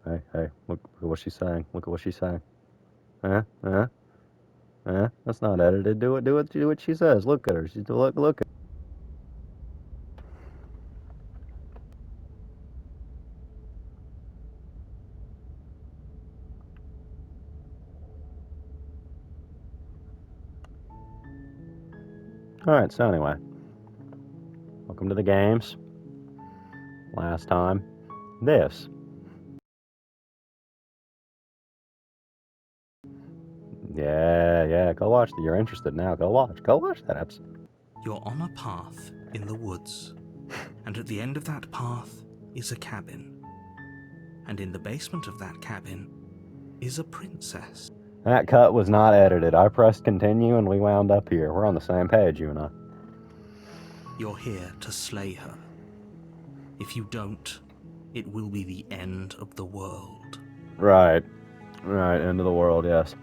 Hey, look at what she's saying. Look at what she's saying. That's not edited. Do what she says. Look at her. Look. Alright, so anyway. Welcome to the games. Last time. This. Yeah, go watch. You're interested now. Go watch that episode. You're on a path in the woods, and at the end of that path is a cabin. And in the basement of that cabin is a princess. That cut was not edited. I pressed continue and we wound up here. We're on the same page, you and I. You're here to slay her. If you don't, it will be the end of the world. Right, end of the world, yes.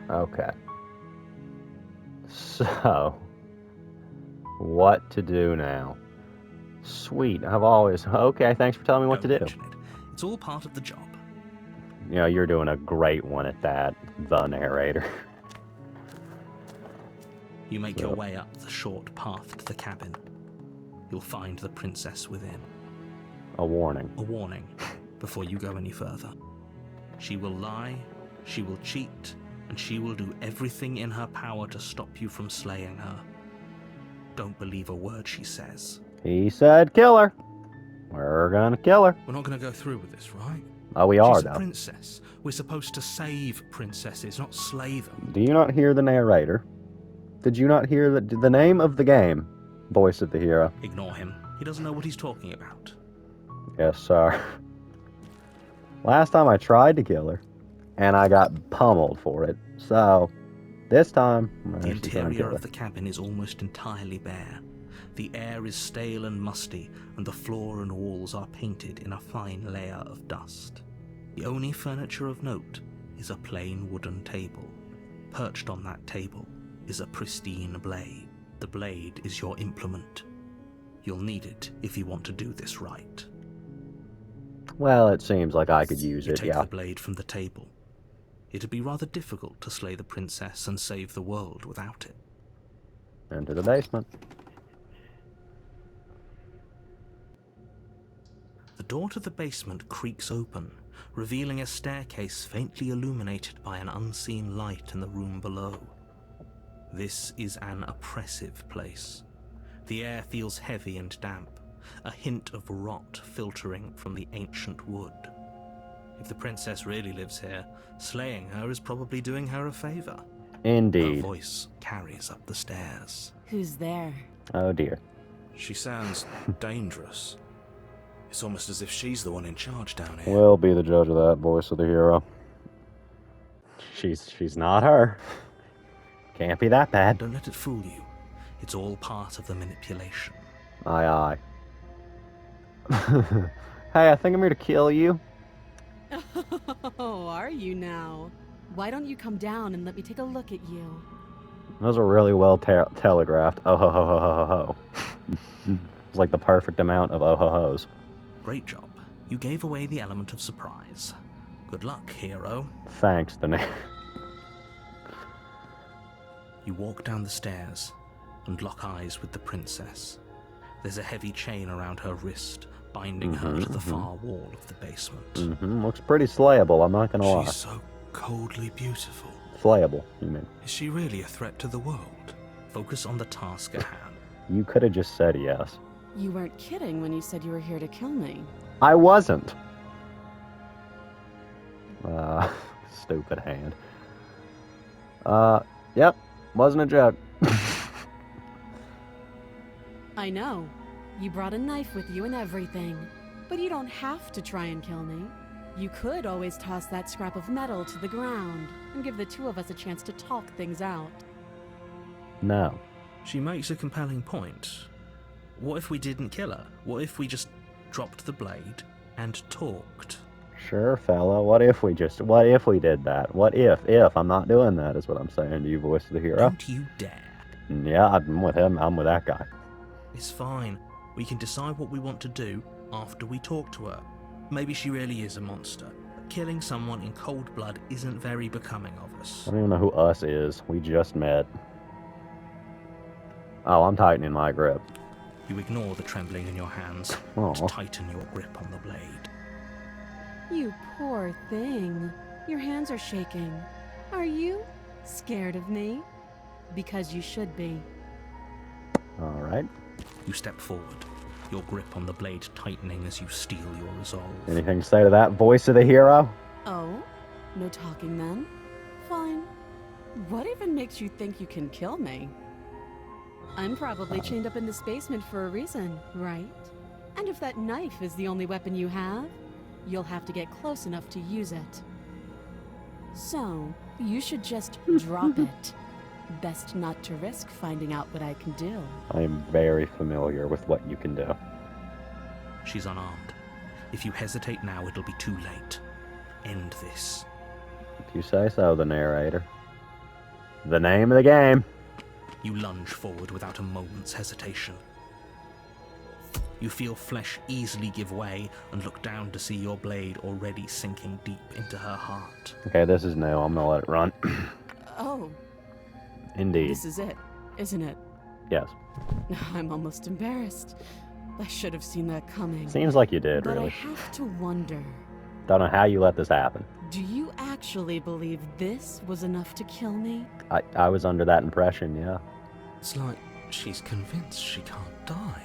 Okay. So, what to do now? Sweet, okay, thanks for telling me what to do. It's all part of the job. You know, you're doing a great one at that, the narrator. You make your way up the short path to the cabin. You'll find the princess within. A warning. A warning before you go any further. She will lie, she will cheat, and she will do everything in her power to stop you from slaying her. Don't believe a word she says. He said kill her. We're gonna kill her. We're not gonna go through with this, right? Oh, we are, She's though. a princess. We're supposed to save princesses, not slay them. Do you not hear the narrator? Did you not hear the name of the game? Voice of the hero. Ignore him. He doesn't know what he's talking about. Yes, sir. Last time I tried to kill her, and I got pummeled for it. So, this time, the interior of the cabin is almost entirely bare. The air is stale and musty, and the floor and walls are painted in a fine layer of dust. The only furniture of note is a plain wooden table. Perched on that table is a pristine blade. The blade is your implement. You'll need it if you want to do this right. Well, it seems like I could use it, yeah. You take the blade from the table. It'd be rather difficult to slay the princess and save the world without it. Into the basement. The door to the basement creaks open, revealing a staircase faintly illuminated by an unseen light in the room below. This is an oppressive place. The air feels heavy and damp, a hint of rot filtering from the ancient wood. If the princess really lives here, slaying her is probably doing her a favor. Indeed. Her voice carries up the stairs. Who's there? Oh dear. She sounds dangerous. It's almost as if she's the one in charge down here. We'll be the judge of that, voice of the hero. She's not her. Can't be that bad. Don't let it fool you. It's all part of the manipulation. Aye. Hey, I think I'm here to kill you. Oh, are you now? Why don't you come down and let me take a look at you? Those are really well telegraphed. Oh ho ho ho ho ho ho. It's like the perfect amount of oh ho ho's. Great job. You gave away the element of surprise. Good luck, hero. Thanks, Danae. You walk down the stairs and lock eyes with the princess. There's a heavy chain around her wrist, binding her to the far wall of the basement. Looks pretty slayable, I'm not gonna lie. She's so coldly beautiful. Slayable, you mean? Is she really a threat to the world? Focus on the task at hand. You could have just said yes. You weren't kidding when you said you were here to kill me. I wasn't. Stupid hand. Yep, wasn't a joke. I know. You brought a knife with you and everything. But you don't have to try and kill me. You could always toss that scrap of metal to the ground and give the two of us a chance to talk things out. No. She makes a compelling point. What if we didn't kill her? What if we just dropped the blade and talked? Sure, fella. What if we did that? What if? I'm not doing that is what I'm saying to you, voice of the hero. Don't you dare. Yeah, I'm with him. I'm with that guy. It's fine. We can decide what we want to do, after we talk to her. Maybe she really is a monster. But killing someone in cold blood isn't very becoming of us. I don't even know who us is. We just met. Oh, I'm tightening my grip. You ignore the trembling in your hands Aw. and tighten your grip on the blade. You poor thing. Your hands are shaking. Are you scared of me? Because you should be. Alright. You step forward, your grip on the blade tightening as you steel your resolve. Anything to say to that, voice of the hero? Oh? No talking then? Fine. What even makes you think you can kill me? I'm probably chained up in this basement for a reason, right? And if that knife is the only weapon you have, you'll have to get close enough to use it. So, you should just drop it. Best not to risk finding out what I can do. I am very familiar with what you can do. She's unarmed. If you hesitate now, it'll be too late. End this. If you say so, the narrator. The name of the game. You lunge forward without a moment's hesitation. You feel flesh easily give way and look down to see your blade already sinking deep into her heart. Okay, this is new. I'm gonna let it run. Oh, Indeed. this is it, isn't it? Yes. I'm almost embarrassed. I should have seen that coming. Seems like you did, But I really. have to wonder, Don't know how you let this happen. do you actually believe this was enough to kill me? I was under that impression, yeah. It's like she's convinced she can't die.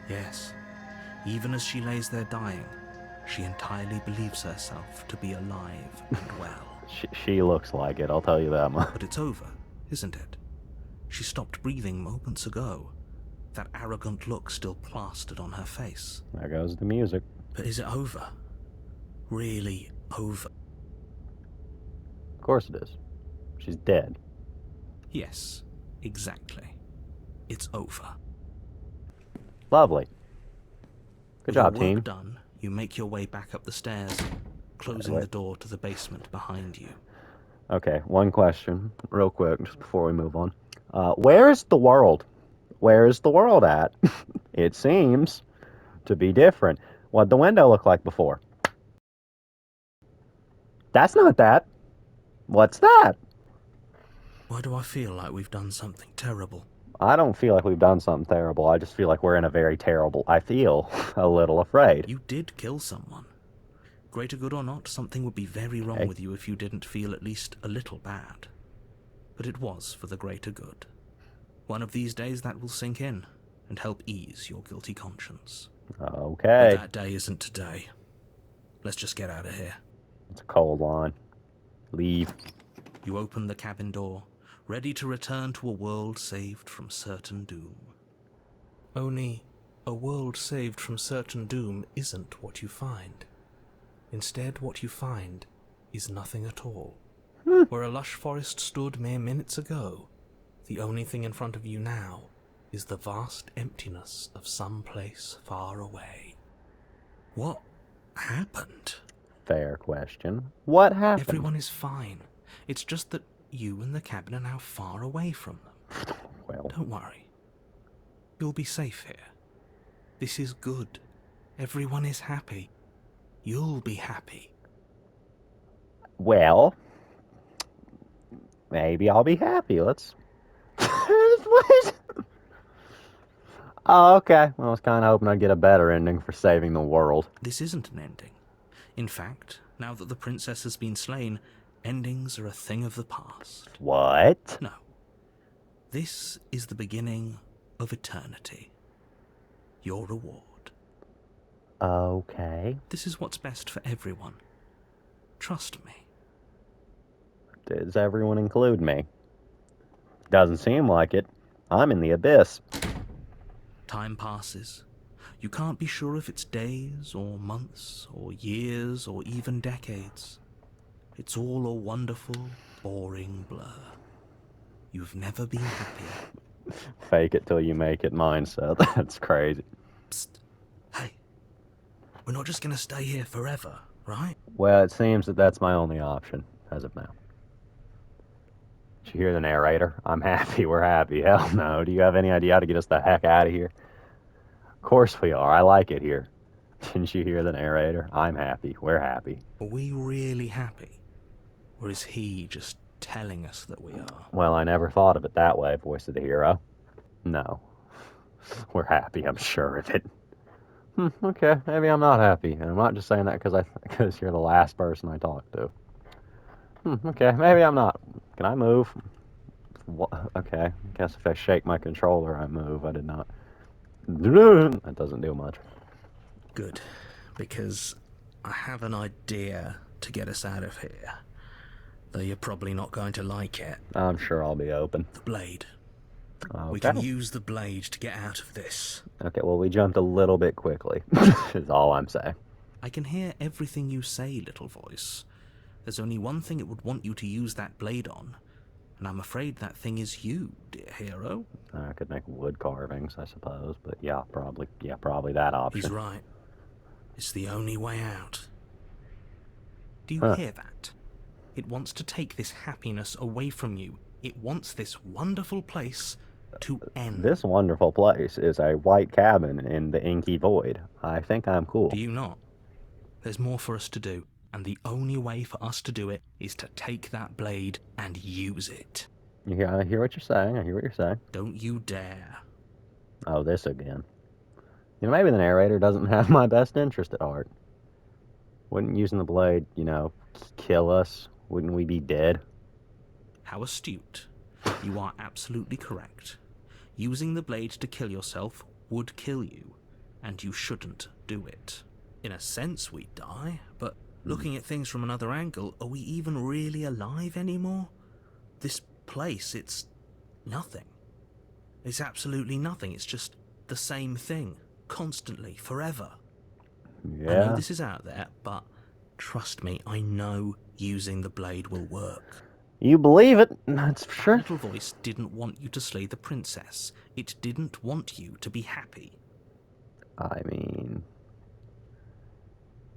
Yes, even as she lays there dying, she entirely believes herself to be alive and well. She looks like it, I'll tell you that much. But it's over, isn't it? She stopped breathing moments ago. That arrogant look still plastered on her face. There goes the music. But is it over? Really over? Of course it is. She's dead. Yes, exactly. It's over. Lovely. Good With job, your work team. done, you make your way back up the stairs, closing Wait. the door to the basement behind you. Okay, one question, real quick, just before we move on. Where's the world? Where is the world at? It seems to be different. What'd the window look like before? That's not that. What's that? Why do I feel like we've done something terrible? I don't feel like we've done something terrible. I just feel like we're in a very terrible... I feel a little afraid. You did kill someone. Greater good or not, something would be very wrong Hey. with you if you didn't feel at least a little bad. But it was for the greater good. One of these days that will sink in and help ease your guilty conscience. Okay. But that day isn't today. Let's just get out of here. It's a cold line. Leave. You open the cabin door, ready to return to a world saved from certain doom. Only, a world saved from certain doom isn't what you find. Instead, what you find is nothing at all. Where a lush forest stood mere minutes ago, the only thing in front of you now is the vast emptiness of some place far away. What happened? Fair question. What happened? Everyone is fine. It's just that you and the cabin are now far away from them. Well, Don't worry. You'll be safe here. This is good. Everyone is happy. You'll be happy. well, maybe I'll be happy. Let's... What? Oh, okay. Well, I was kind of hoping I'd get a better ending for saving the world. This isn't an ending. In fact, now that the princess has been slain, endings are a thing of the past. What? No. This is the beginning of eternity. Your reward. Okay. This is what's best for everyone. Trust me. Does everyone include me? Doesn't seem like it. I'm in the abyss. Time passes. You can't be sure if it's days or months or years or even decades. It's all a wonderful, boring blur. You've never been happier. Fake it till you make it mindset. That's crazy. Psst. Hey. We're not just gonna stay here forever, right? Well, it seems that that's my only option as of now. Did you hear the narrator? I'm happy. We're happy. Hell no. Do you have any idea how to get us the heck out of here? Of course we are. I like it here. Didn't you hear the narrator? I'm happy. We're happy. Are we really happy? Or is he just telling us that we are? Well, I never thought of it that way, voice of the hero. No. We're happy, I'm sure of it. Okay, maybe I'm not happy. And I'm not just saying that because you're the last person I talked to. Okay, maybe I'm not. Can I move? Okay, I guess if I shake my controller, I move. I did not. That doesn't do much. Good, because I have an idea to get us out of here. Though you're probably not going to like it. I'm sure I'll be open. The blade. Okay. We can use the blade to get out of this. Okay, well, we jumped a little bit quickly, is all I'm saying. I can hear everything you say, little voice. There's only one thing it would want you to use that blade on, and I'm afraid that thing is you, dear hero. I could make wood carvings, I suppose, but yeah, probably that option. He's right. It's the only way out. Do you hear that? It wants to take this happiness away from you. It wants this wonderful place to end. This wonderful place is a white cabin in the inky void. I think I'm cool. Do you not? There's more for us to do, and the only way for us to do it is to take that blade and use it. I hear what you're saying. I hear what you're saying. Don't you dare. Oh, this again. You know, maybe the narrator doesn't have my best interest at heart. Wouldn't using the blade, kill us? Wouldn't we be dead? How astute. You are absolutely correct. Using the blade to kill yourself would kill you, and you shouldn't do it. In a sense, we die, but looking at things from another angle, are we even really alive anymore? This place, it's nothing. It's absolutely nothing. It's just the same thing, constantly, forever. I know Yeah. this is out there, but trust me, I know using the blade will work. You believe it, that's for That sure. little voice didn't want you to slay the princess. It didn't want you to be happy. I mean,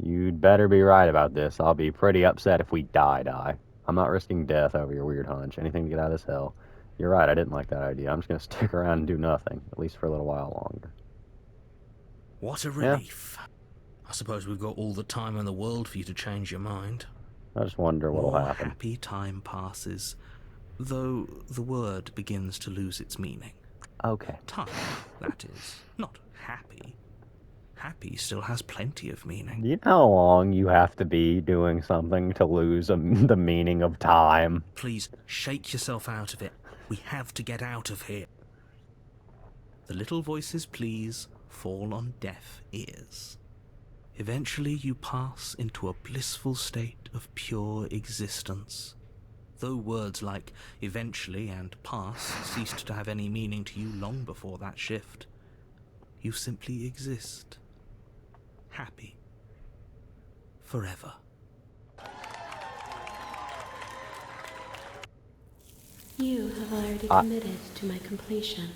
you'd better be right about this. I'll be pretty upset if we die. I'm not risking death over your weird hunch. Anything to get out of this hell. You're right, I didn't like that idea. I'm just going to stick around and do nothing, at least for a little while longer. What a relief. I suppose we've got all the time in the world for you to change your mind. I just wonder what'll More happen. happy time passes, though the word begins to lose its meaning. Okay. Time, that is, not happy. Happy still has plenty of meaning. Do you know how long you have to be doing something to lose the meaning of time? Please, shake yourself out of it. We have to get out of here. The little voice's pleas fall on deaf ears. Eventually you pass into a blissful state of pure existence. Though words like eventually and pass ceased to have any meaning to you long before that shift, you simply exist. Happy. Forever. You have already committed to my completion.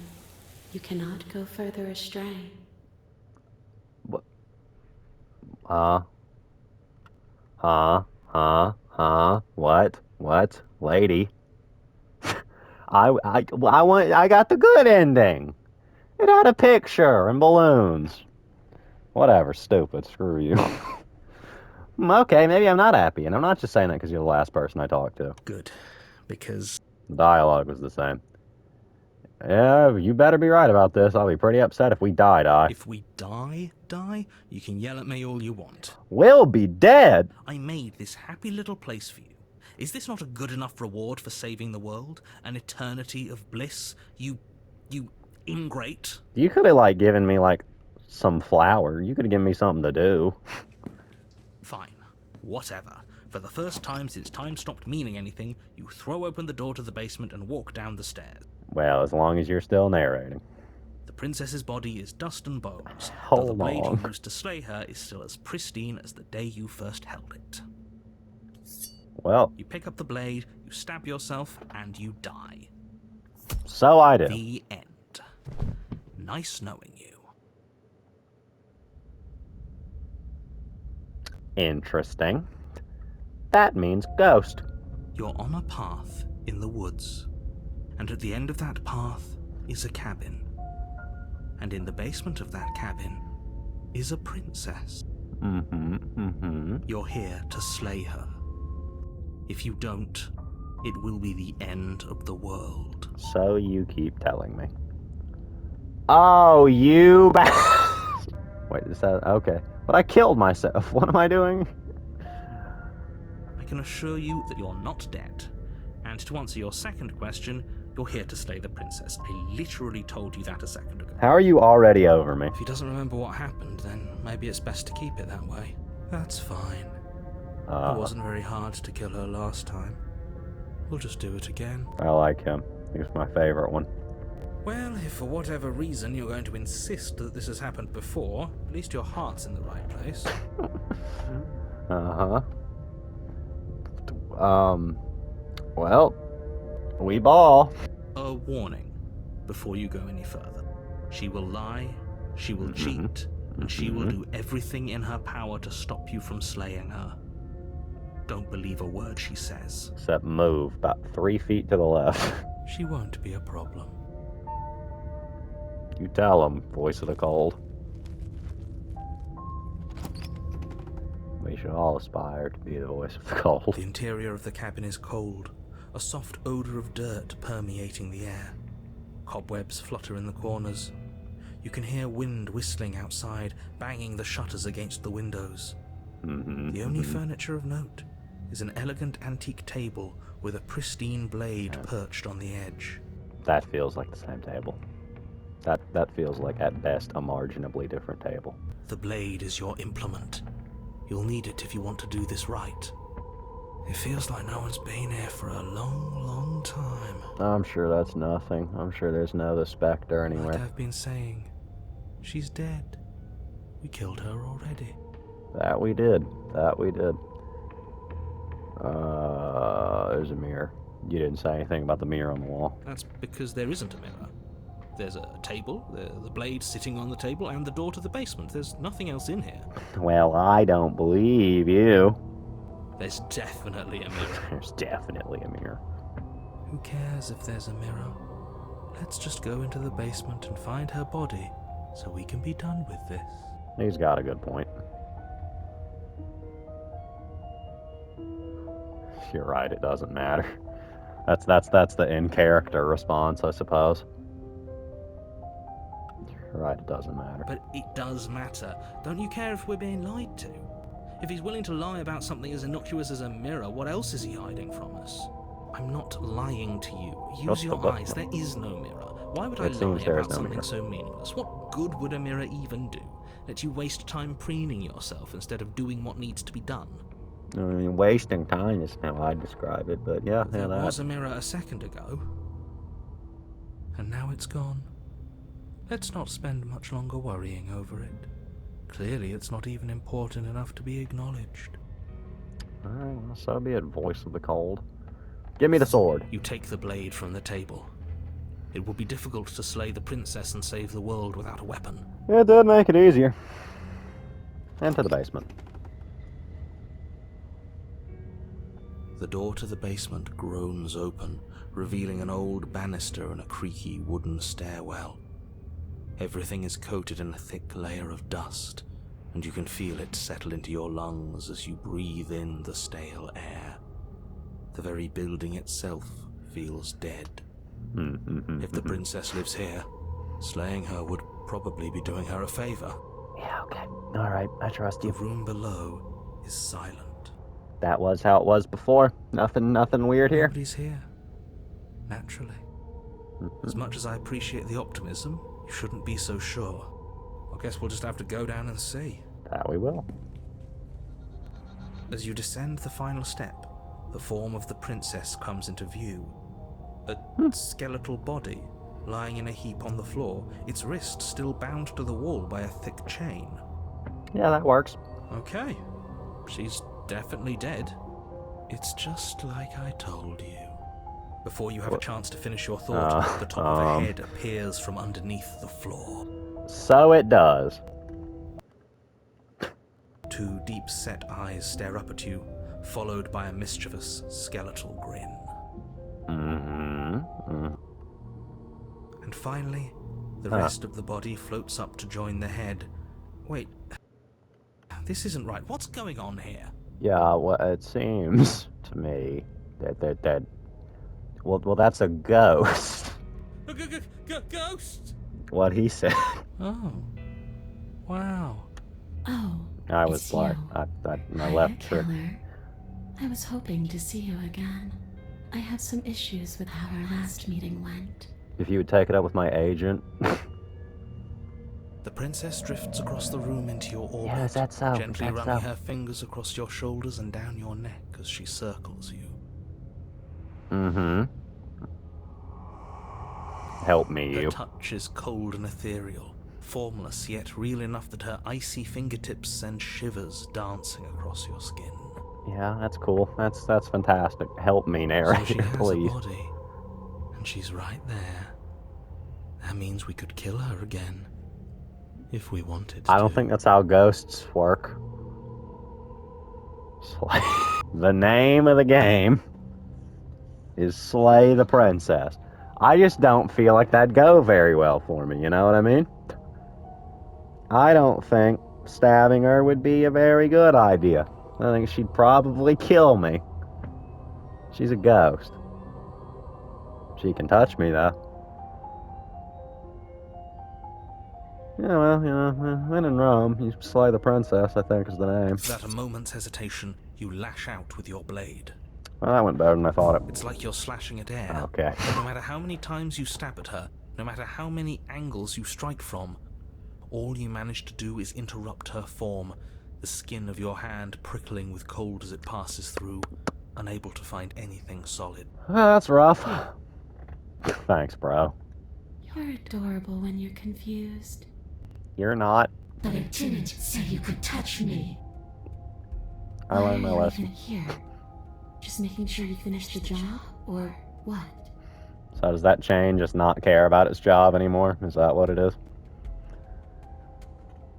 You cannot go further astray. What? Lady? I got the good ending. It had a picture and balloons. Whatever, stupid, screw you. Okay, maybe I'm not happy, and I'm not just saying that because you're the last person I talked to. Good. Because The dialogue was the same. Yeah, you better be right about this. I'll be pretty upset if we die. if we die, you can yell at me all you want. We'll be dead! I made this happy little place for you. Is this not a good enough reward for saving the world? An eternity of bliss? You ingrate? You could have, given me, some flour. You could have given me something to do. Fine. Whatever. For the first time since time stopped meaning anything, you throw open the door to the basement and walk down the stairs. Well, as long as you're still narrating. The princess's body is dust and bones, though Hold the blade on. you used to slay her is still as pristine as the day you first held it. Well, You pick up the blade, you stab yourself, and you die. so I do. The end. Nice knowing you. Interesting. That means ghost. You're on a path in the woods, and at the end of that path is a cabin. And in the basement of that cabin is a princess. You're here to slay her. If you don't, it will be the end of the world. So you keep telling me. Oh, you Wait, is that... Okay. But I killed myself. What am I doing? I can assure you that you're not dead. And to answer your second question, you're here to slay the princess. I literally told you that a second ago. How are you already over me? If he doesn't remember what happened, then maybe it's best to keep it that way. That's fine. It wasn't very hard to kill her last time. We'll just do it again. I like him. He's my favorite one. Well, if for whatever reason you're going to insist that this has happened before, at least your heart's in the right place. Well, we ball. A warning before you go any further. She will lie, she will cheat, and she will do everything in her power to stop you from slaying her. Don't believe a word she says. Except move about 3 feet to the left. She won't be a problem. You tell him, voice of the cold. We should all aspire to be the voice of the cold. The interior of the cabin is cold, a soft odor of dirt permeating the air. Cobwebs flutter in the corners. You can hear wind whistling outside, banging the shutters against the windows. The only furniture of note is an elegant antique table with a pristine blade perched on the edge. That feels like the same table. That feels like, at best, a marginally different table. The blade is your implement. You'll need it if you want to do this right. It feels like no one's been here for a long, long time. I'm sure that's nothing. I'm sure there's no specter anywhere. Like I've been saying, she's dead. We killed her already. That we did. That we did. There's a mirror. You didn't say anything about the mirror on the wall. That's because there isn't a mirror. There's a table, the blade sitting on the table, and the door to the basement. There's nothing else in here. Well, I don't believe you. There's definitely a mirror. There's definitely a mirror. Who cares if there's a mirror? Let's just go into the basement and find her body so we can be done with this. He's got a good point. You're right, it doesn't matter. That's the in-character response, I suppose. You're right, it doesn't matter. But it does matter. Don't you care if we're being lied to? If he's willing to lie about something as innocuous as a mirror, what else is he hiding from us? I'm not lying to you. Use your eyes. There is no mirror. Why would I lie about something so meaningless? What good would a mirror even do? Let you waste time preening yourself instead of doing what needs to be done. I mean, wasting time is how I describe it, but yeah, There was a mirror a second ago, and now it's gone. Let's not spend much longer worrying over it. Clearly, it's not even important enough to be acknowledged. Alright, well, so be it, voice of the cold. Give me the sword. You take the blade from the table. It will be difficult to slay the princess and save the world without a weapon. It did make it easier. Into the basement. The door to the basement groans open, revealing an old banister and a creaky wooden stairwell. Everything is coated in a thick layer of dust, and you can feel it settle into your lungs as you breathe in the stale air. The very building itself feels dead. If the princess lives here, slaying her would probably be doing her a favor. Yeah, okay. Alright, I trust The you. room below is silent. That was how it was before. Nothing weird here. Nobody's here. Naturally. As much as I appreciate the optimism, you shouldn't be so sure. I guess we'll just have to go down and see. That we will. As you descend the final step, the form of the princess comes into view. A skeletal body lying in a heap on the floor, its wrist still bound to the wall by a thick chain. Yeah, that works. Okay. She's definitely dead. It's just like I told you. Before you have a chance to finish your thought, the top of a head appears from underneath the floor. So it does. Two deep-set eyes stare up at you, followed by a mischievous skeletal grin. And finally, The rest of the body floats up to join the head. Wait, this isn't right. What's going on here? Yeah, well, it seems to me that well, that's a ghost. Ghost? What he said. Oh, wow. Oh, I was it's like, you. my Hiya, left trick. killer. I was hoping to see you again. I have some issues with how our last meeting went. If you would take it up with my agent. The princess drifts across the room into your orbit, Yeah, is that so? gently Is that running so? her fingers across your shoulders and down your neck as she circles you. Mm-hmm. Help me, Her you. touch is cold and ethereal, formless yet real enough that her icy fingertips send shivers dancing across your skin. Yeah, that's cool. That's fantastic. Help me, So narrator, she has please. a body, and she's right there. That means we could kill her again, if we wanted to. I don't think that's how ghosts work. The name of the game is Slay the Princess. I just don't feel like that'd go very well for me, you know what I mean? I don't think stabbing her would be a very good idea. I think she'd probably kill me. She's a ghost. She can touch me, though. Yeah, well, you know, when in Rome, you slay the princess, I think is the name. Without a moment's hesitation, you lash out with your blade. Well, that went better than I thought it. It's like you're slashing at air. Okay. No matter how many times you stab at her, no matter how many angles you strike from, all you manage to do is interrupt her form, the skin of your hand prickling with cold as it passes through, unable to find anything solid. That's rough. Thanks, bro. You're adorable when you're confused. You're not. But I didn't say you could touch me. I learned my Why are you lesson. even here? Just making sure you finish the job, or what? So does that chain just not care about its job anymore? Is that what it is?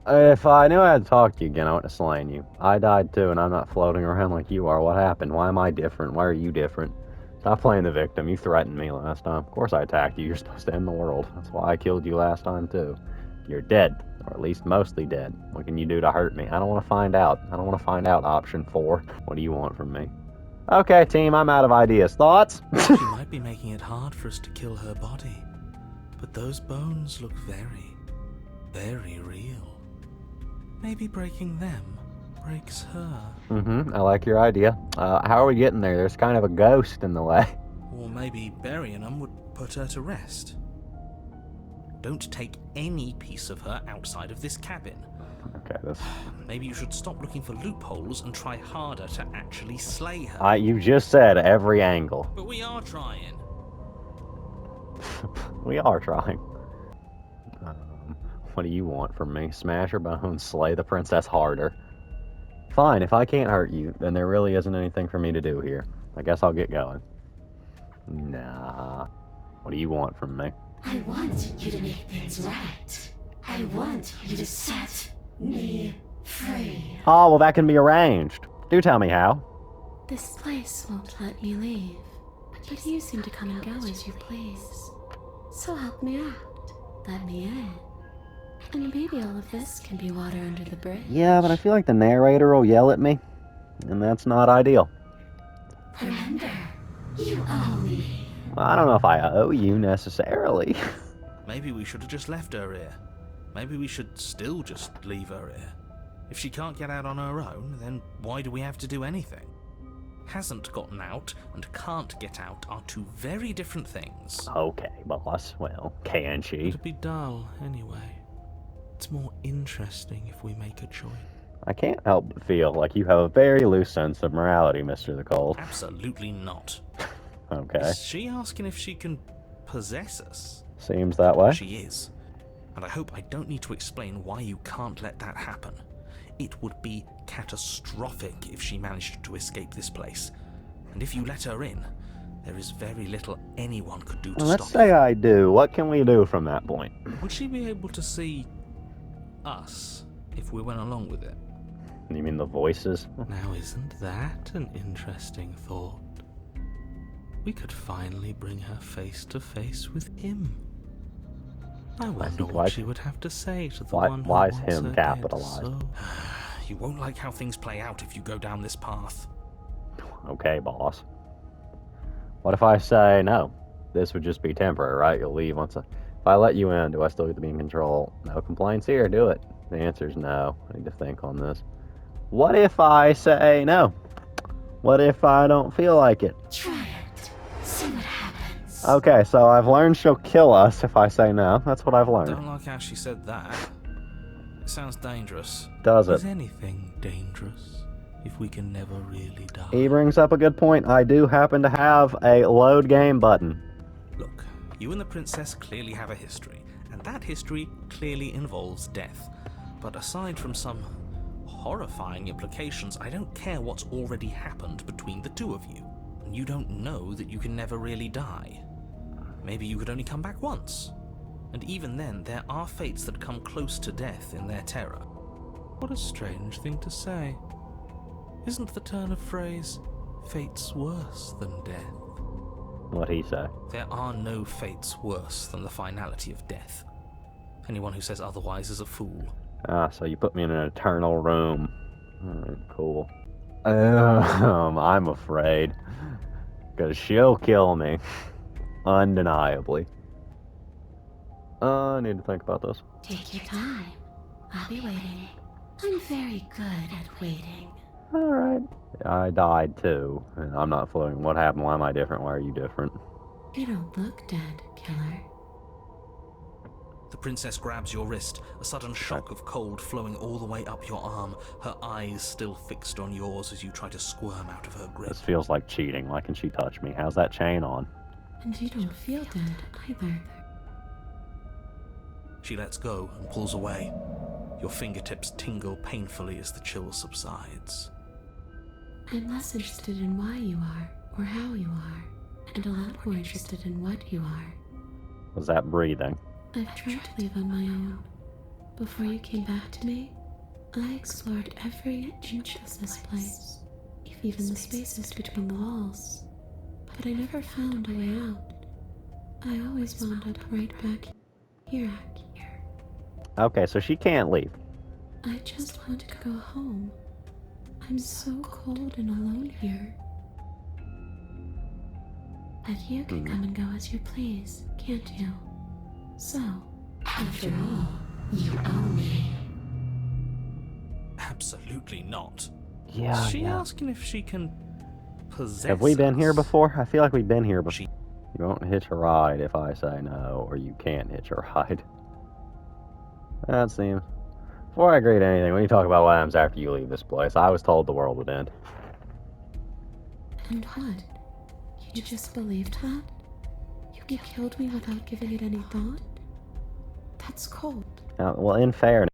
If I knew I had to talk to you again, I wouldn't have slain you. I died too, and I'm not floating around like you are. What happened? Why am I different? Why are you different? Stop playing the victim. You threatened me last time. Of course I attacked you. You're supposed to end the world. That's why I killed you last time too. You're dead. Or at least mostly dead. What can you do to hurt me? I don't want to find out. I don't want to find out, option 4. What do you want from me? Okay, team, I'm out of ideas. Thoughts? She might be making it hard for us to kill her body, but those bones look very, very real. Maybe breaking them breaks her. I like your idea. How are we getting there? There's kind of a ghost in the way. Or maybe burying them would put her to rest. Don't take any piece of her outside of this cabin. Okay, this... Maybe you should stop looking for loopholes and try harder to actually slay her. You just said every angle. But we are trying. We are trying. What do you want from me? Smash her bones, slay the princess harder. Fine, if I can't hurt you, then there really isn't anything for me to do here. I guess I'll get going. Nah. What do you want from me? I want you to make things right. I want you to set me free. Oh, well, that can be arranged. Do tell me how. This place won't let me leave, but you seem to come and go as you please. So help me out. Let me in. And maybe all of this can be water under the bridge. Yeah, but I feel like the narrator will yell at me, and that's not ideal. Remember, you owe me. Well, I don't know if I owe you necessarily. Maybe we should have just left her here. Maybe we should still just leave her here. If she can't get out on her own, then why do we have to do anything? Hasn't gotten out and can't get out are two very different things. Okay, boss. Well, can she? It'd be dull anyway. It's more interesting if we make a choice. I can't help but feel like you have a very loose sense of morality, Mr. the Cold. Absolutely not. Okay. Is she asking if she can possess us? Seems that way. She is. And I hope I don't need to explain why you can't let that happen. It would be catastrophic if she managed to escape this place. And if you let her in, there is very little anyone could do to Let's stop say her. I do. What can we do from that point? Would she be able to see us if we went along with it? You mean the voices? Now, isn't that an interesting thought? We could finally bring her face to face with him. I wonder see what she would have to say to the Why- one who why is wants him her capitalized? dead so... You won't like how things play out if you go down this path. Okay, boss. What if I say no? This would just be temporary, right? You'll leave once. If I let you in, do I still get to be in control? No complaints here. Do it. The answer is no. I need to think on this. What if I say no? What if I don't feel like it? Try it. See what happens. Okay, so I've learned she'll kill us if I say no. That's what I've learned. Don't like how she said that. It sounds dangerous. Does it? Is anything dangerous if we can never really die? He brings up a good point. I do happen to have a load game button. Look, you and the princess clearly have a history, and that history clearly involves death. But aside from some horrifying implications, I don't care what's already happened between the two of you. And you don't know that you can never really die. Maybe you could only come back once. And even then, there are fates that come close to death in their terror. What a strange thing to say. Isn't the turn of phrase, fates worse than death? What'd he say? There are no fates worse than the finality of death. Anyone who says otherwise is a fool. Ah, so you put me in an eternal room. Alright, cool. I'm afraid. Because she'll kill me. Undeniably. I need to think about this. Take your time. I'll be waiting. I'm very good at waiting. Alright. I died too. And I'm not floating. What happened? Why am I different? Why are you different? You don't look dead, killer. The princess grabs your wrist, a sudden shock of cold flowing all the way up your arm, her eyes still fixed on yours as you try to squirm out of her grip. This feels like cheating. Why can she touch me? How's that chain on? And you don't feel dead either. She lets go and pulls away. Your fingertips tingle painfully as the chill subsides. I'm less interested in why you are, or how you are, and a lot more interested in what you are. Was that breathing? I've tried to leave on my own. Before you came back to me, I explored every inch of this place, even the spaces between the walls. But I never found a way out. I always wound up right back here. Okay, so she can't leave. I just want to go home. I'm so cold and alone here. But you can come and go as you please, can't you? So, after all, you own me. Absolutely not. Yeah, Is she yeah. asking if she can possess Have we been here us? before? I feel like we've been here before. She- You won't hitch a ride if I say no, or you can't hitch a ride. That seems... Before I agree to anything, when you talk about what happens after you leave this place, I was told the world would end. And what? You just believed that? You killed me without giving it any thought? That's cold. Now, well, in fairness,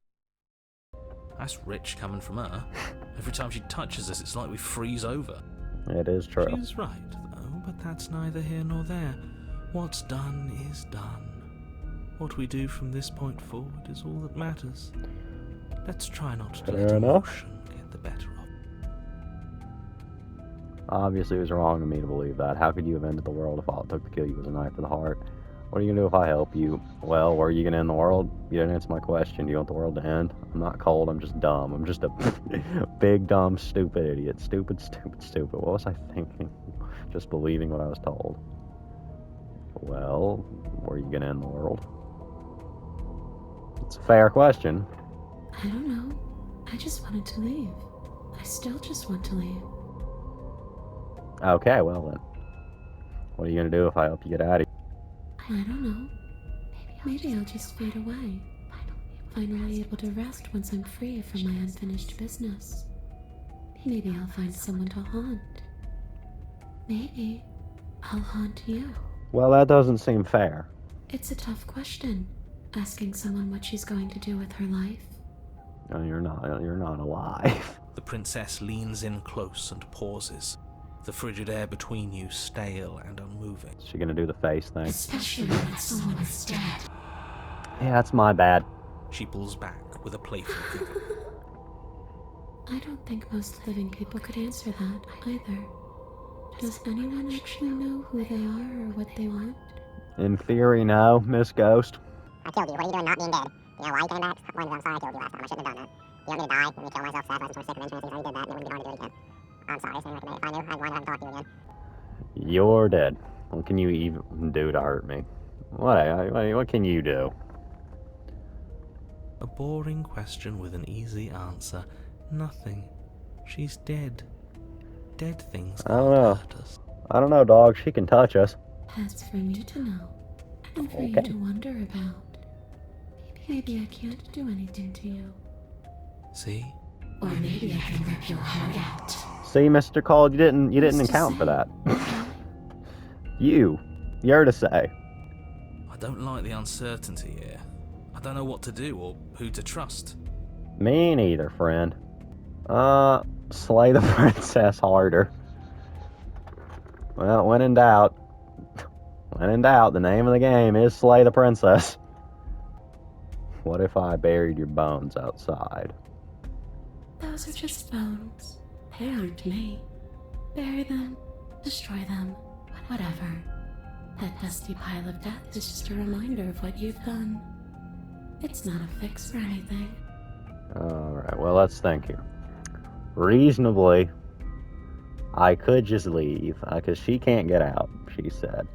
That's rich coming from her. Every time she touches us, it's like we freeze over. it is true. She's right, though, but that's neither here nor there. What's done is done. What we do from this point forward is all that matters. Let's try not to let Fair enough. emotion get the better of. Obviously, it was wrong of me to believe that. How could you have ended the world if all it took to kill you was a knife to the heart? What are you gonna do if I help you? Well, where are you gonna end the world? You didn't answer my question. Do you want the world to end? I'm not cold, I'm just dumb. I'm just a big, dumb, stupid idiot. Stupid, stupid, stupid. What was I thinking? Just believing what I was told. Well, where are you gonna end the world? It's a fair question. I don't know. I just wanted to leave. I still just want to leave. Okay, well then. What are you gonna do if I help you get out of here? I don't know. Maybe I'll just fade away. Finally able to rest once I'm free from my unfinished business. Maybe I'll find someone to haunt. Maybe I'll haunt you. Well, that doesn't seem fair. It's a tough question, asking someone what she's going to do with her life. No, you're not alive. The princess leans in close and pauses, the frigid air between you stale and unmoving. Is she gonna do the face thing? Especially when someone is dead. Yeah, that's my bad. She pulls back with a playful giggle. I don't think most living people could answer that either. Does anyone actually know who they are or what they want? In theory, no, Miss Ghost. I killed you. What are you doing not being dead? You know why you came back? Well, I'm sorry I killed you last time. I shouldn't have done that. You want me to die? You want me to kill myself? Sad, I'm sick of insurance. I did that. And it wouldn't be hard to do it again. I'm sorry. So if I knew, I'd wind up and talk to you again. You're dead. What can you even do to hurt me? What can you do? A boring question with an easy answer. Nothing. She's dead. Dead things I don't can't know. hurt us. I don't know, dog. She can touch us. That's for me to know. And for you Okay. to wonder about. Maybe I can't do anything to you. See? Or maybe I can rip your heart out. See, Mr. Cold, you didn't Who's to account for say? that. You're to say. I don't like the uncertainty here. I don't know what to do or who to trust. Me neither, friend. Slay the princess harder. Well, when in doubt, the name of the game is slay the princess. What if I buried your bones outside? Those are just bones. They aren't me. Bury them, destroy them, whatever. That dusty pile of death is just a reminder of what you've done. It's not a fix for anything. Alright, well, let's think here. Reasonably, I could just leave, because she can't get out, she said.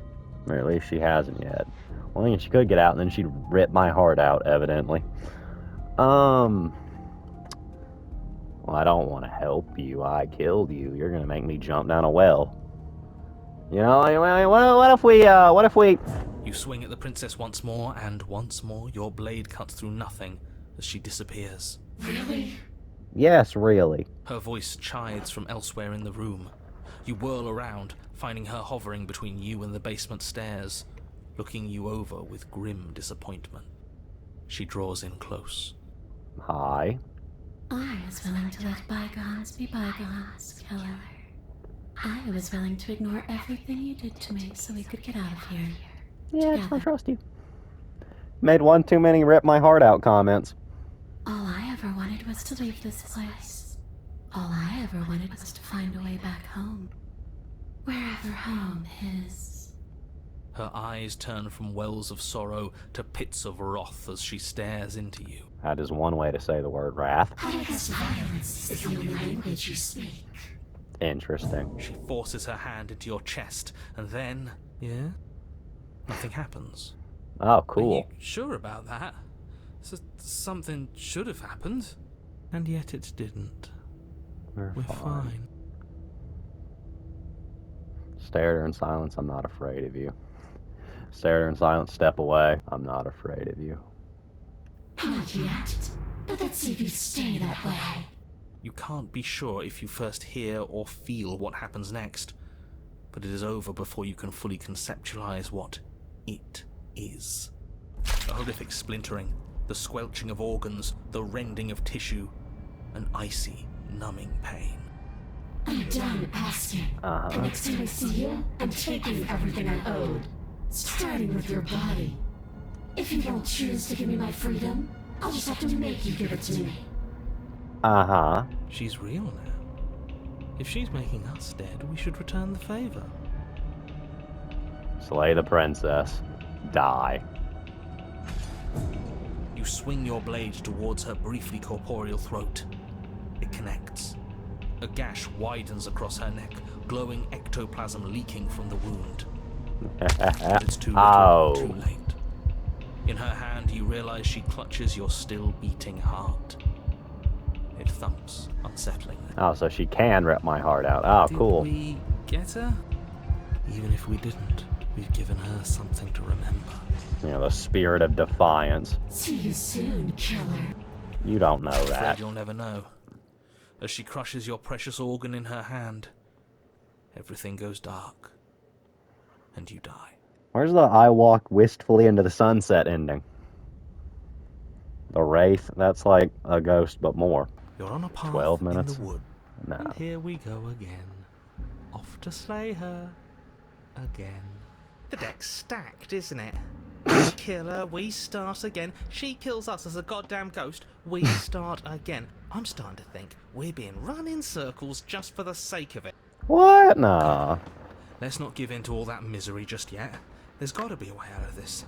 Or at least she hasn't yet. Well, I mean, she could get out, and then she'd rip my heart out, evidently. Well, I don't want to help you. I killed you. You're gonna make me jump down a well. You know, what if we... You swing at the princess once more, and once more your blade cuts through nothing as she disappears. Really? Yes, really. Her voice chides from elsewhere in the room. You whirl around, finding her hovering between you and the basement stairs, looking you over with grim disappointment. She draws in close. Hi. I was willing to let bygones be bygones, killer. I was willing to ignore everything you did to me so we could get out of here. Yeah, I just Together. don't trust you. Made one too many rip my heart out comments. All I ever wanted was to leave this place. All I ever wanted was to find a way back home. Wherever home is. Her eyes turn from wells of sorrow to pits of wrath as she stares into you. That is one way to say the word wrath. I guess violence is the only language you speak. Interesting. She forces her hand into your chest, and then... Yeah? Nothing happens. Oh, Are cool. you sure about that? Something should have happened. And yet it didn't. We're fine. Stare at her in silence. I'm not afraid of you. Stare at her in silence. Step away. I'm not afraid of you. Not yet. But let's see if you stay that way. You can't be sure if you first hear or feel what happens next, but it is over before you can fully conceptualize what it is. A horrific splintering, the squelching of organs, the rending of tissue, an icy, numbing pain. I'm done asking. The next time I see you, I'm taking everything I owed. Starting with your body. If you don't choose to give me my freedom, I'll just have to make you give it to me. Uh-huh. She's real now. If she's making us dead, we should return the favor. Slay the princess. Die. You swing your blade towards her briefly corporeal throat. It connects. A gash widens across her neck, glowing ectoplasm leaking from the wound. But it's too little, Ow. too late. In her hand, you realize she clutches your still beating heart. It thumps unsettlingly. Oh, so she can rip my heart out. Oh, Did cool. we get her? Even if we didn't, we've given her something to remember. You know, the spirit of defiance. See you soon, killer. You don't know Afraid that. you'll never know. As she crushes your precious organ in her hand, everything goes dark, and you die. Where's the I walk wistfully into the sunset ending? The Wraith, that's like a ghost, but more. You're on a path 12 minutes? in the wood. No. And here we go again. Off to slay her. Again. The deck's stacked, isn't it? We kill her, we start again. She kills us as a goddamn ghost, we start again. I'm starting to think we're being run in circles just for the sake of it. What? Nah. Let's not give in to all that misery just yet. There's got to be a way out of this.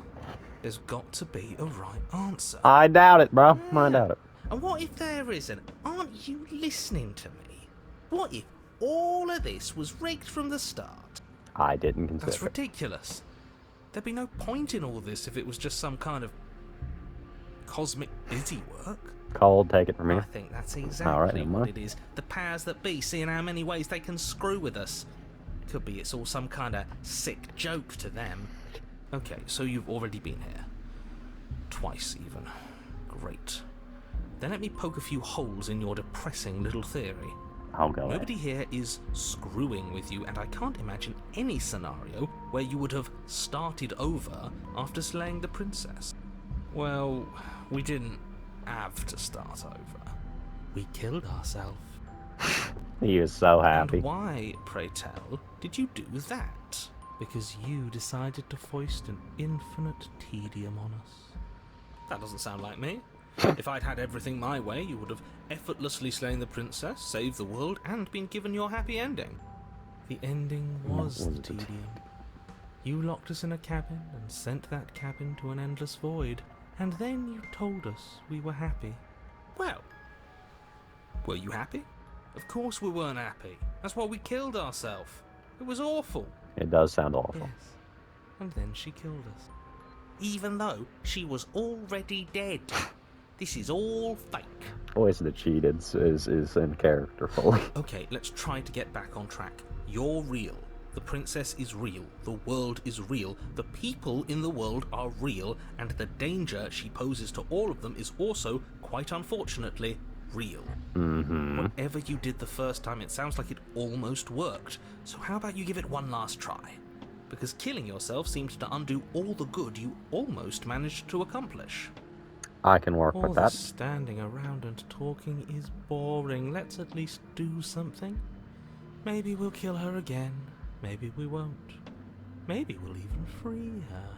There's got to be a right answer. I doubt it, bro. I doubt it. And what if there isn't? Aren't you listening to me? What if all of this was rigged from the start? I didn't That's consider it. ridiculous. There'd be no point in all this if it was just some kind of cosmic busy work. Cold, take it from me. I think that's exactly All right, never what mind. it is. The powers that be, seeing how many ways they can screw with us. Could be it's all some kind of sick joke to them. Okay, so you've already been here. Twice, even. Great. Then let me poke a few holes in your depressing little theory. I'll go ahead. Nobody here is screwing with you, and I can't imagine any scenario where you would have started over after slaying the princess. Well, we didn't have to start over. We killed ourselves. He is so happy. And why, pray tell, did you do that? Because you decided to foist an infinite tedium on us. That doesn't sound like me. If I'd had everything my way, you would have effortlessly slain the princess, saved the world, and been given your happy ending. The ending was the tedium. You locked us in a cabin and sent that cabin to an endless void, and then you told us we were happy. Well, were you happy? Of course we weren't happy. That's why we killed ourselves. It was awful. It does sound awful. Yes. And then she killed us. Even though she was already dead. This is all fake. Voice of the cheated is in character fully. Okay, let's try to get back on track. You're real. The princess is real. The world is real. The people in the world are real. And the danger she poses to all of them is also, quite unfortunately, real. Mm-hmm. Whatever you did the first time, it sounds like it almost worked. So how about you give it one last try? Because killing yourself seemed to undo all the good you almost managed to accomplish. I can work All with this that. standing around and talking is boring. Let's at least do something. Maybe we'll kill her again. Maybe we won't. Maybe we'll even free her.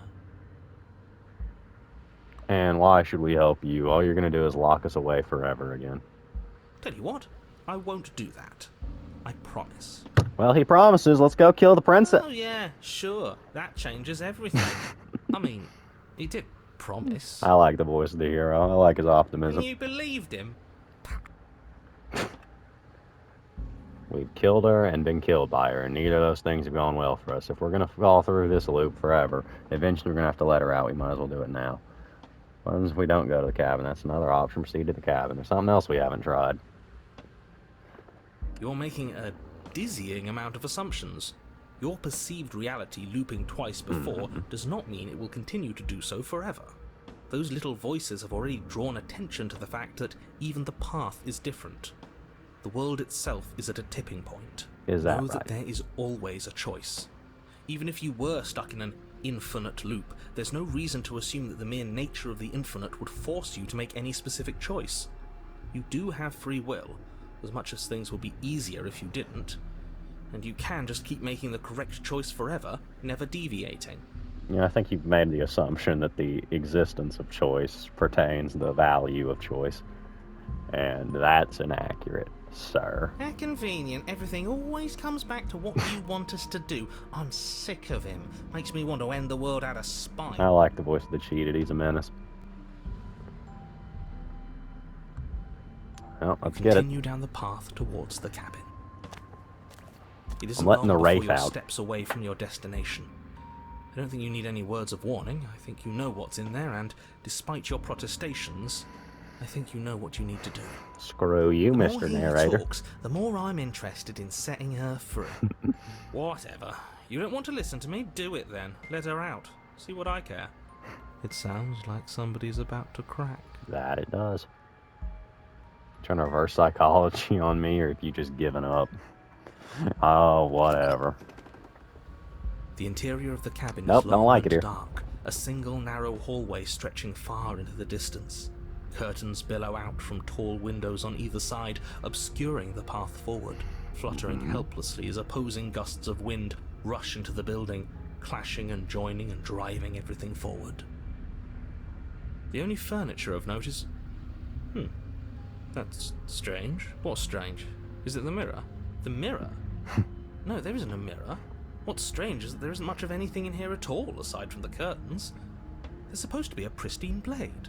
And why should we help you? All you're gonna do is lock us away forever again. Tell you what, I won't do that. I promise. Well, he promises. Let's go kill the princess. Oh yeah, sure. That changes everything. I mean, he did promise. I like the voice of the hero. I like his optimism. And you believed him? We've killed her and been killed by her, and neither of those things have gone well for us. If we're gonna fall through this loop forever, eventually we're gonna have to let her out. We might as well do it now. What happens if we don't go to the cabin? That's another option. Proceed to the cabin. There's something else we haven't tried. You're making a dizzying amount of assumptions. Your perceived reality looping twice before does not mean it will continue to do so forever. Those little voices have already drawn attention to the fact that even the path is different. The world itself is at a tipping point. Is that Know right? that there is always a choice. Even if you were stuck in an infinite loop, there's no reason to assume that the mere nature of the infinite would force you to make any specific choice. You do have free will, as much as things would be easier if you didn't. And you can just keep making the correct choice forever, never deviating. Yeah, I think you've made the assumption that the existence of choice pertains to the value of choice. And that's inaccurate, sir. How convenient. Everything always comes back to what you want us to do. I'm sick of him. Makes me want to end the world out of spite. I like the voice of the cheated. He's a menace. Well, let's get it. Continue down the path towards the cabin. It isn't I'm letting long the before wraith you're out. steps away from your destination. I don't think you need any words of warning. I think you know what's in there, and despite your protestations, I think you know what you need to do. Screw you, The more Mr. he Narrator. talks, the more I'm interested in setting her free. Whatever. You don't want to listen to me? Do it then. Let her out. See what I care. It sounds like somebody's about to crack. That it does. Trying to reverse psychology on me, or if you just given up. Oh, whatever. The interior of the cabin Nope, is don't long like and it here. dark, a single narrow hallway stretching far into the distance. Curtains billow out from tall windows on either side, obscuring the path forward, fluttering helplessly as opposing gusts of wind rush into the building, clashing and joining and driving everything forward. The only furniture of note is... That's strange. What's strange? Is it the mirror? The mirror? No, there isn't a mirror. What's strange is that there isn't much of anything in here at all, aside from the curtains. There's supposed to be a pristine blade.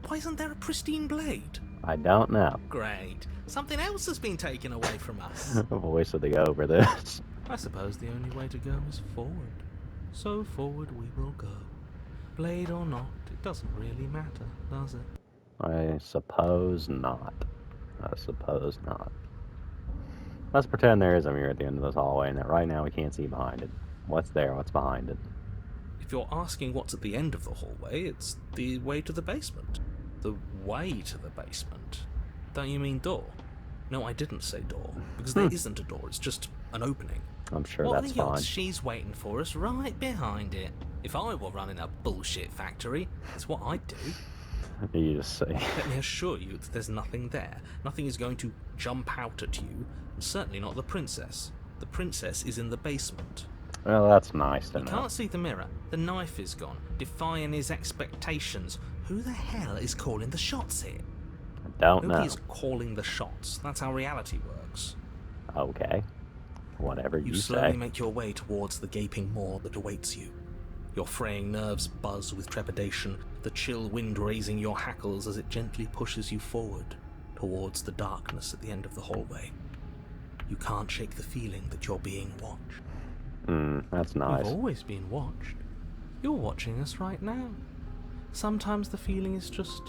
Why isn't there a pristine blade? I don't know. Great. Something else has been taken away from us. The voice of the over this. I suppose the only way to go is forward. So forward we will go. Blade or not, it doesn't really matter, does it? I suppose not. I suppose not. Let's pretend there is a mirror at the end of this hallway and that right now we can't see behind it. What's there? What's behind it? If you're asking what's at the end of the hallway, it's the way to the basement. The way to the basement. Don't you mean door? No, I didn't say door, because there isn't a door, it's just an opening. I'm sure What are that's the fine. odds she's waiting for us right behind it? If I were running a bullshit factory, that's what I'd do. You just say. Let me assure you that there's nothing there. Nothing is going to jump out at you, and certainly not the princess. The princess is in the basement. Well, that's nice to You know. can't see the mirror. The knife is gone, defying his expectations. Who the hell is calling the shots here? I don't Nobody know. is calling the shots. That's how reality works. Okay. Whatever You you slowly say. make your way towards the gaping maw that awaits you. Your fraying nerves buzz with trepidation, the chill wind raising your hackles as it gently pushes you forward, towards the darkness at the end of the hallway. You can't shake the feeling that you're being watched. That's nice. You've always been watched. You're watching us right now. Sometimes the feeling is just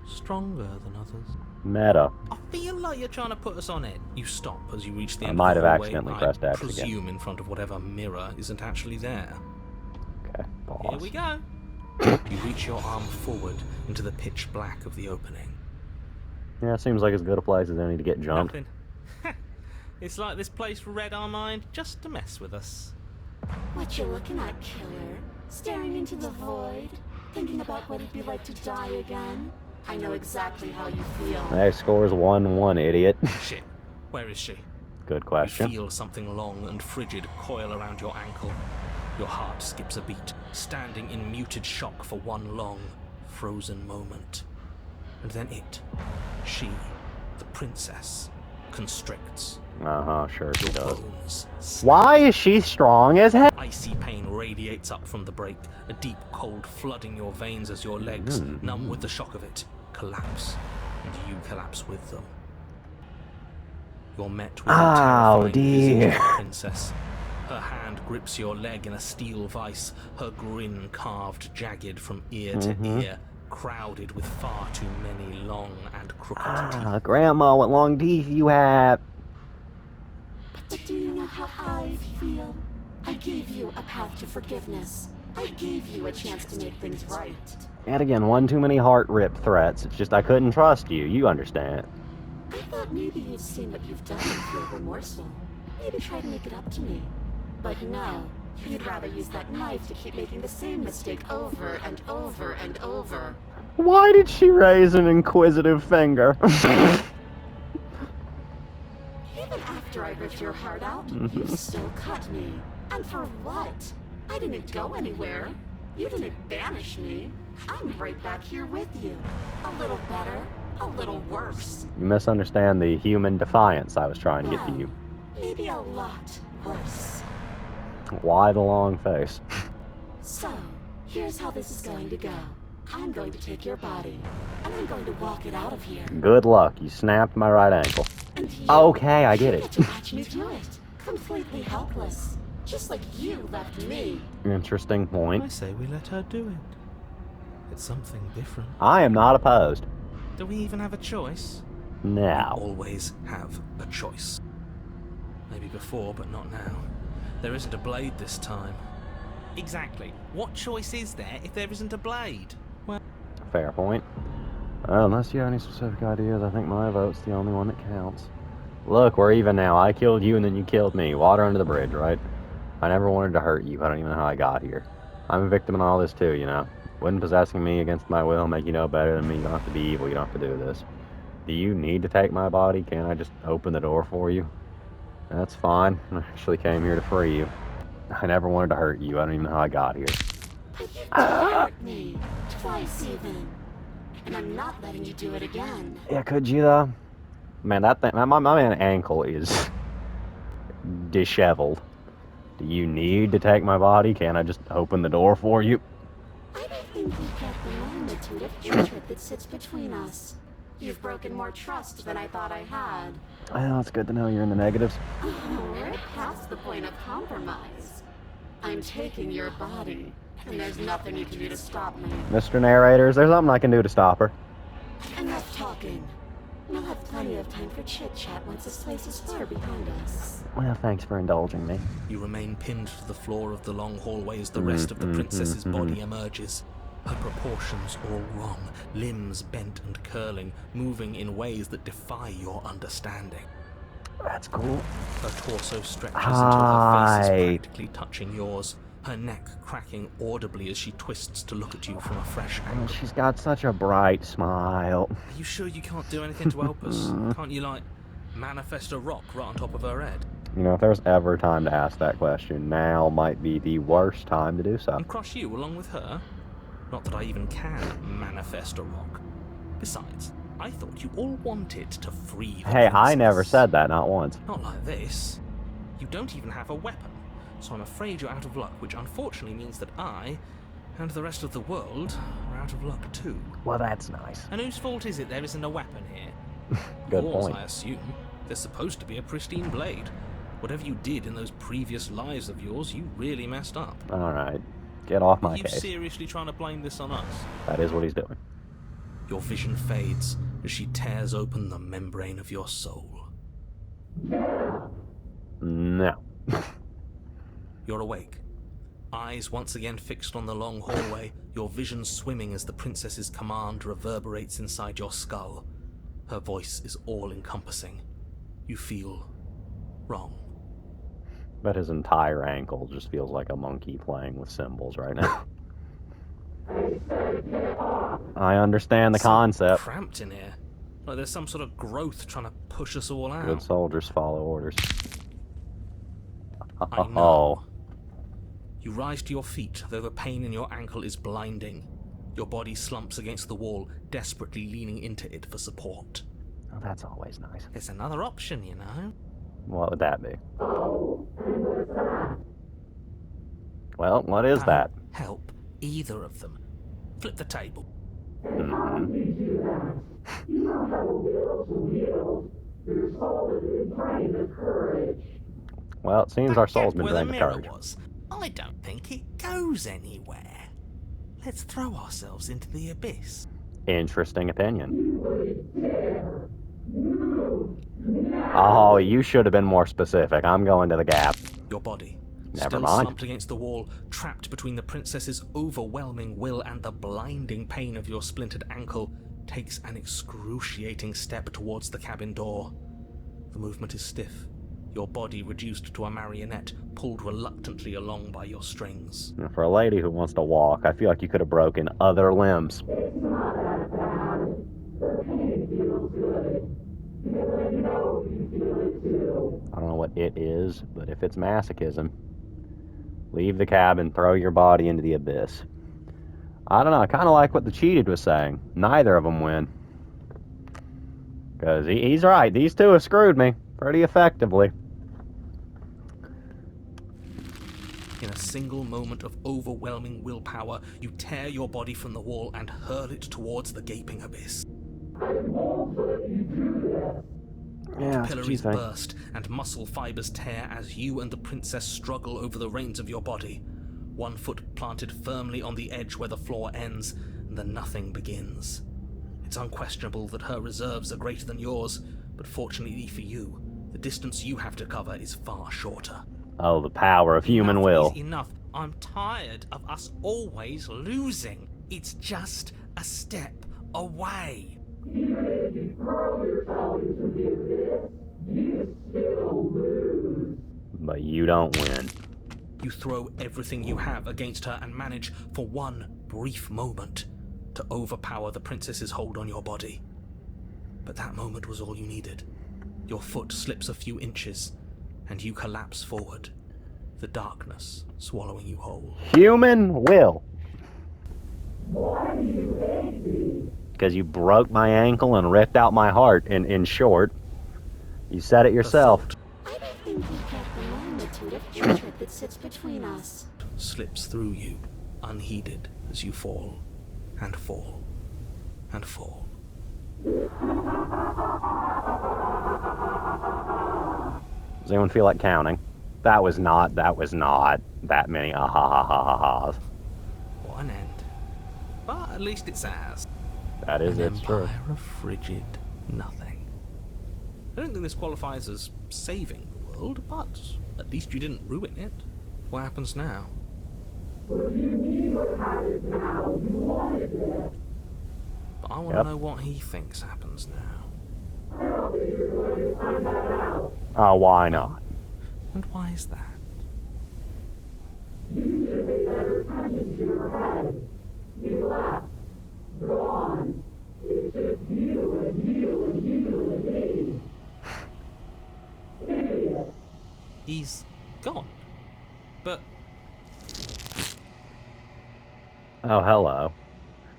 stronger than others. Meta. I feel like you're trying to put us on it. You stop as you reach the I end might of the have hallway. accidentally I pressed X again. presume in front of whatever mirror isn't actually there. Okay. Pause. Here we go. You reach your arm forward into the pitch black of the opening. Yeah, seems like as good a place as any to get jumped. Nothing. It's like this place read our mind just to mess with us. What you looking at, killer? Staring into the void? Thinking about what it'd be like to die again? I know exactly how you feel. Hey, scores 1-1, idiot. Shit. Where is she? Good You question. feel something long and frigid coil around your ankle. Your heart skips a beat, standing in muted shock for one long, frozen moment. And then she, the princess, constricts. Sure she Your does. bones snap. Why is she strong as hell? Icy pain radiates up from the break, a deep cold flooding your veins as your legs, numb with the shock of it, collapse, and you collapse with them. You're met with a Oh, terrifying visage of dear. the princess. Her hand grips your leg in a steel vice, her grin carved jagged from ear to ear, crowded with far too many long and crooked teeth. Grandma, what long teeth you have. But do you know how I feel? I gave you a path to forgiveness. I gave you a chance to make things right. Yet again, one too many heart rip threats. It's just I couldn't trust you. You understand. I thought maybe you'd seen what you've done and feel remorseful. Maybe try to make it up to me. But no, you'd rather use that knife to keep making the same mistake over and over and over. Why did she raise an inquisitive finger? Even after I ripped your heart out, you still cut me. And for what? I didn't go anywhere. You didn't banish me. I'm right back here with you. A little better, a little worse. You misunderstand the human defiance I was trying to get to you. Maybe a lot worse. Why the long face? So, here's how this is going to go. I'm going to take your body, and I'm going to walk it out of here. Good luck. You snapped my right ankle. And you, Okay, I get you it. get to watch me do it. Completely helpless. Just like you left me. Interesting I point. say we let her do it. It's something different. I am not opposed. Do we even have a choice? Now. Always have a choice. Maybe before, but not now. There isn't a blade this time. Exactly. What choice is there if there isn't a blade? Well, Fair point. Unless you have any specific ideas, I think my vote's the only one that counts. Look, we're even now. I killed you and then you killed me. Water under the bridge, right? I never wanted to hurt you. I don't even know how I got here. I'm a victim in all this too, you know. Wouldn't possessing me against my will make you no better than me? You don't have to be evil. You don't have to do this. Do you need to take my body? Can't I just open the door for you? That's fine. I actually came here to free you. I never wanted to hurt you. I don't even know how I got here. But you dared me. Twice even. And I'm not letting you do it again. Yeah, could you though? Man, that thing, my man ankle is disheveled. Do you need to take my body? Can't I just open the door for you? I don't think you get the magnitude of hatred that sits between us. You've broken more trust than I thought I had. Well, it's good to know you're in the negatives. Oh, we're past the point of compromise. I'm taking your body, and there's nothing you can do to stop me. Mr. Narrator, is there something I can do to stop her? Enough talking. We'll have plenty of time for chit-chat once this place is far behind us. Well, thanks for indulging me. You remain pinned to the floor of the long hallway as the rest of the princess's body emerges. Her proportions all wrong, limbs bent and curling, moving in ways that defy your understanding. That's cool. Her torso stretches until her face is Hi. practically touching yours, her neck cracking audibly as she twists to look at you from a fresh Oh, angle. she's got such a bright smile. Are you sure you can't do anything to help us? Can't you, like, manifest a rock right on top of her head? You know, if there's ever time to ask that question, now might be the worst time to do so. And crush you along with her? Not that I even can manifest a rock. Besides, I thought you all wanted to free the Hey, I princess. never said that, not once. Not like this. You don't even have a weapon, so I'm afraid you're out of luck, which unfortunately means that I, and the rest of the world, are out of luck too. Well, that's nice. And whose fault is it there isn't a weapon here? Good Yours, point. I assume. There's supposed to be a pristine blade. Whatever you did in those previous lives of yours, you really messed up. Alright, get off my Are you case. seriously trying to blame this on us? That is what he's doing. Your vision fades as she tears open the membrane of your soul. No. You're awake. Eyes once again fixed on the long hallway, your vision swimming as the princess's command reverberates inside your skull. Her voice is all-encompassing. You feel wrong. But his entire ankle just feels like a monkey playing with cymbals right now. I understand the concept. Cramped in here. Like there's some sort of growth trying to push us all out. Good soldiers follow orders. I know. Oh, You rise to your feet, though the pain in your ankle is blinding. Your body slumps against the wall, desperately leaning into it for support. oh, that's always nice. There's another option, you know. What would that be? Well, what is that? Don't help either of them. Flip the table. Mhm. Well, it seems our soul's been Where the drained of mirror courage. was. I don't think it goes anywhere. Let's throw ourselves into the abyss. Interesting opinion. Oh, you should have been more specific. I'm going to the gap. Your body, Never still mind. slumped against the wall, trapped between the princess's overwhelming will and the blinding pain of your splintered ankle, takes an excruciating step towards the cabin door. The movement is stiff, your body reduced to a marionette, pulled reluctantly along by your strings. For a lady who wants to walk, I feel like you could have broken other limbs. I don't know what it is, but if it's masochism, leave the cabin, throw your body into the abyss. I don't know, I kind of like what the cheated was saying. Neither of them win. Because he's right, these two have screwed me pretty effectively. In a single moment of overwhelming willpower, you tear your body from the wall and hurl it towards the gaping abyss. Yeah, Capillaries burst and muscle fibers tear as you and the princess struggle over the reins of your body. One foot planted firmly on the edge where the floor ends, and the nothing begins. It's unquestionable that her reserves are greater than yours, but fortunately for you, the distance you have to cover is far shorter. Oh, the power of human Enough will. is enough. I'm tired of us always losing. It's just a step away. But you don't win. You throw everything you have against her and manage, for one brief moment, to overpower the princess's hold on your body. But that moment was all you needed. Your foot slips a few inches, and you collapse forward, the darkness swallowing you whole. Human will. Because you broke my ankle and ripped out my heart, in short. You said it yourself. I don't think you get the magnitude of hatred that sits between us. Slips through you. unheeded as you fall, and fall, and fall. Does anyone feel like counting? That was not that many ah-ha-ha-ha-ha-has. What an end. But at least it's ours. That is, An it's true. empire of frigid nothing. I don't think this qualifies as saving the world, but at least you didn't ruin it. What happens now? But I want to know what he thinks happens now. Oh, why not? And why is that? He's gone. But Oh, hello.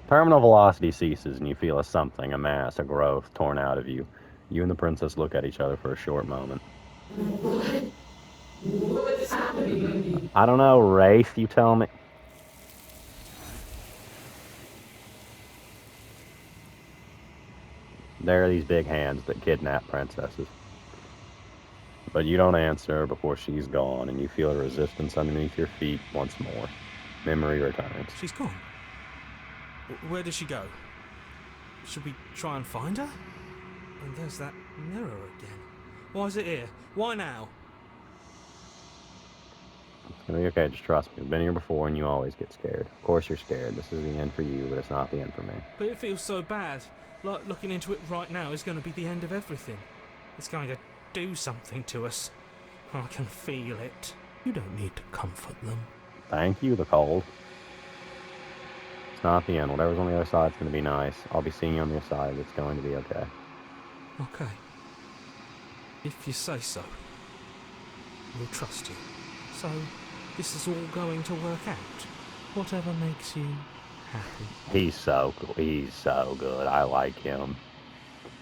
Terminal velocity ceases and you feel a something, a mass, a growth torn out of you. You and the princess look at each other for a short moment. I don't know, Wraith, you tell me. There are these big hands that kidnap princesses. But you don't answer before she's gone, and you feel a resistance underneath your feet once more. Memory returns. she's gone. Where did she go? Should we try and find her? And there's that mirror again. Why is it here? Why now? It's gonna be okay, just trust me. I've been here before and you always get scared. Of course you're scared. This is the end for you, but it's not the end for me. But it feels so bad. Like looking into it right now is going to be the end of everything. It's going to do something to us. I can feel it. You don't need to comfort them. Thank you, the cold. It's not the end. Whatever's on the other side's gonna be nice. I'll be seeing you on the other side. It's going to be okay. Okay. If you say so. We'll trust you. So, this is all going to work out. Whatever makes you happy. He's so cool. He's so good. I like him.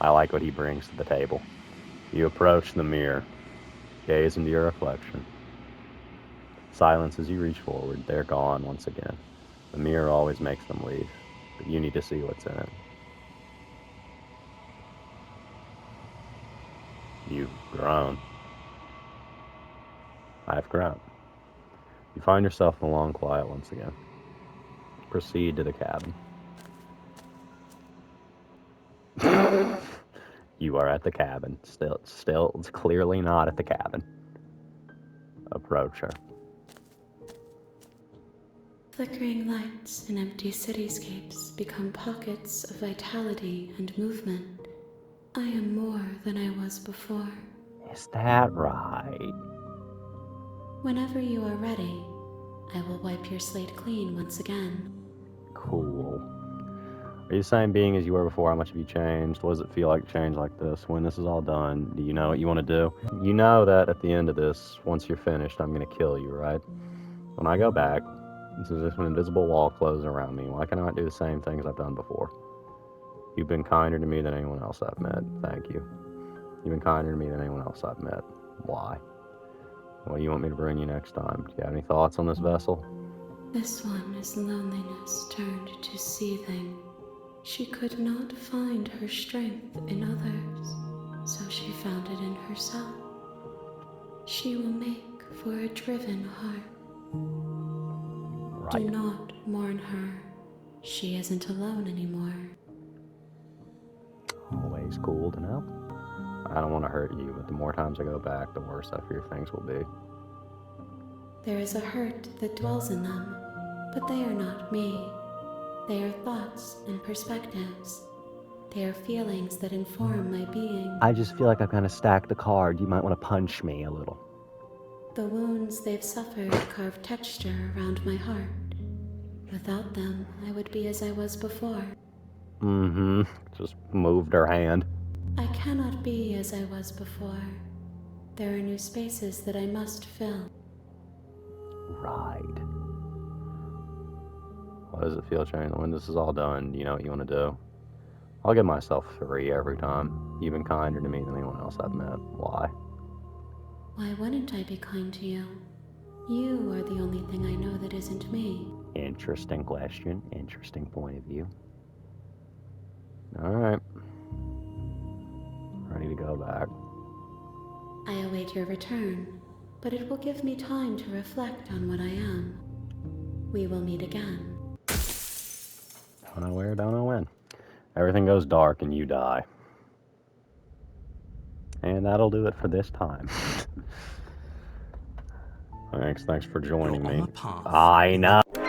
I like what he brings to the table. You approach the mirror. Gaze into your reflection. Silence as you reach forward. They're gone once again. The mirror always makes them leave, but you need to see what's in it. You've grown. I've grown. You find yourself in the long quiet once again. Proceed to the cabin. You are at the cabin. Still, it's clearly not at the cabin. Approach her. Flickering lights and empty cityscapes become pockets of vitality and movement. I am more than I was before. Is that right? Whenever you are ready, I will wipe your slate clean once again. Cool. Are you saying being as you were before, how much have you changed? What does it feel like to change like this? When this is all done, do you know what you want to do? You know that at the end of this, once you're finished, I'm going to kill you, right? When I go back, this is just an invisible wall closes around me. Why can I not do the same things I've done before? You've been kinder to me than anyone else I've met. Thank you. You've been kinder to me than anyone else I've met. Why? What do you want me to bring you next time? Do you have any thoughts on this vessel? This one is loneliness turned to seething. She could not find her strength in others, so she found it in herself. She will make for a driven heart. Right. Do not mourn her. She isn't alone anymore. Always cool to know. I don't want to hurt you, but the more times I go back, the worse I fear things will be. There is a hurt that dwells in them, but they are not me. They are thoughts and perspectives. They are feelings that inform my being. I just feel like I've kind of stacked the card. You might want to punch me a little. The wounds they've suffered carve texture around my heart. Without them, I would be as I was before. Mm-hmm. Just moved her hand. I cannot be as I was before. There are new spaces that I must fill. Right. What does it feel, Shane? When this is all done, do you know what you want to do? I'll give myself 3 every time. You've been kinder to me than anyone else I've met. Why? Why wouldn't I be kind to you? You are the only thing I know that isn't me. Interesting question. Interesting point of view. Alright. Ready to go back. I await your return, but it will give me time to reflect on what I am. We will meet again. Don't know where, don't know when. Everything goes dark and you die. And that'll do it for this time. Thanks for joining You're me. on a path I in know. the